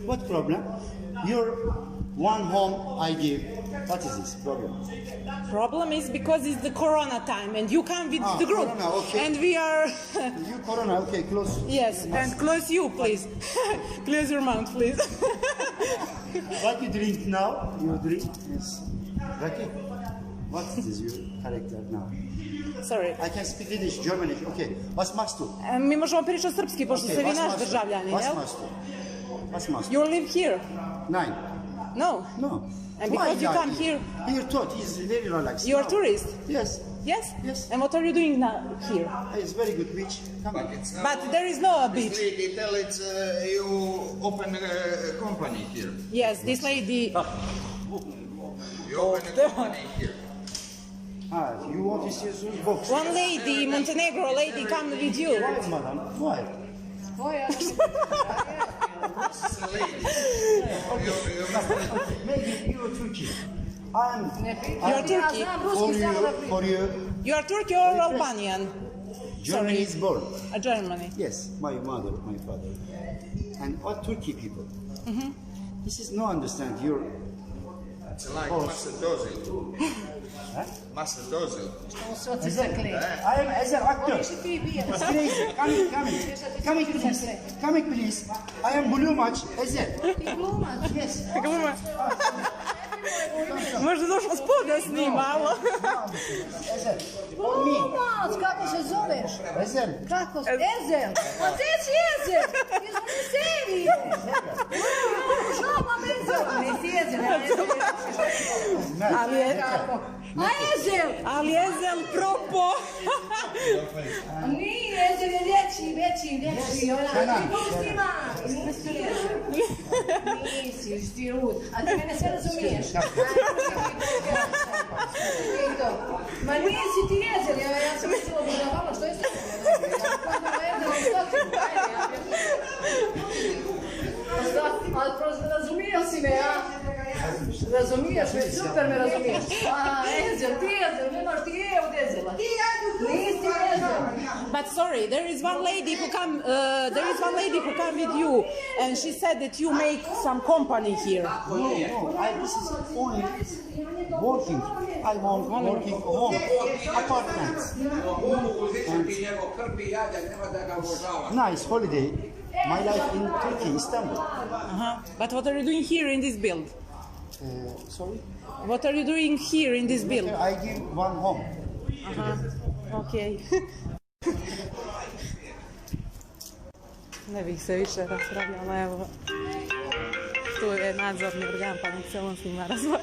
What problem? Your one home I give. What is this problem? Problem is because it's the Corona time and you come with the group. Corona, okay. And we are... You Corona, okay, close. Yes, and close you, please. Close your mouth, please. What you drink now? You drink? Yes. Rocky, what is your character now? Sorry. I can speak English, German, okay. Was machst du? Mi možemo pričati srpski, pošto ste vi naš državljani, jel? Was machst du? Was machst du? You live here? Nein. No. No. And because you come here... Here taught is very relaxed. You are tourist? Yes. Yes? Yes. And what are you doing now here? It's very good beach. Come on. But there is no beach. This lady tell it's you open a company here. Yes, this lady... You open a company here. You want to see some books? One lady, Montenegro lady, come with you. Why, madam? Why? This lady. Maybe you're Turkey. I'm You're Turkey. for you. You are Turkey or Albanian? Germany is born. Germany. Yes, my mother, my father. And all Turkey people. This is no understand. You're It's like Master Dozil. Master Dozil. I am as an actor. It's crazy. Coming please. Coming please. I am Blue Match. Ezel. Yes. Možda došlo spoda s njim malo. Ezel. For me. Tomac, kako se zoveš? Ezel. Kako se? Ezel. A gdje si Ezel? Iz one serije. Šalma Ezel. Nisi Ezel. A Ezel? Ali Ezel propo. Nije, Ezel je veći. Ti pustima. Nisi, ti rud. A ti mene sve razumiješ. Ma nisi ti Ezel, ja sam mislila budavala, što je s ali razumiješ si me, ja? Razumiješ me, super me razumiješ. A, Ezel, ti Ezel, nemaš ti od Ezela. Nisi Ezel. But sorry, there is one lady who come with you, and she said that you make some company here. No, this is only working. I want working home, apartment. Nice holiday. My life in Turkey, Istanbul. But what are you doing here in this build? Sorry? What are you doing here in this build? I give one home. Okay. Ne bih se više raspravljala, evo. Tu je nadzorni organ, pa nek se on s njima razvoj.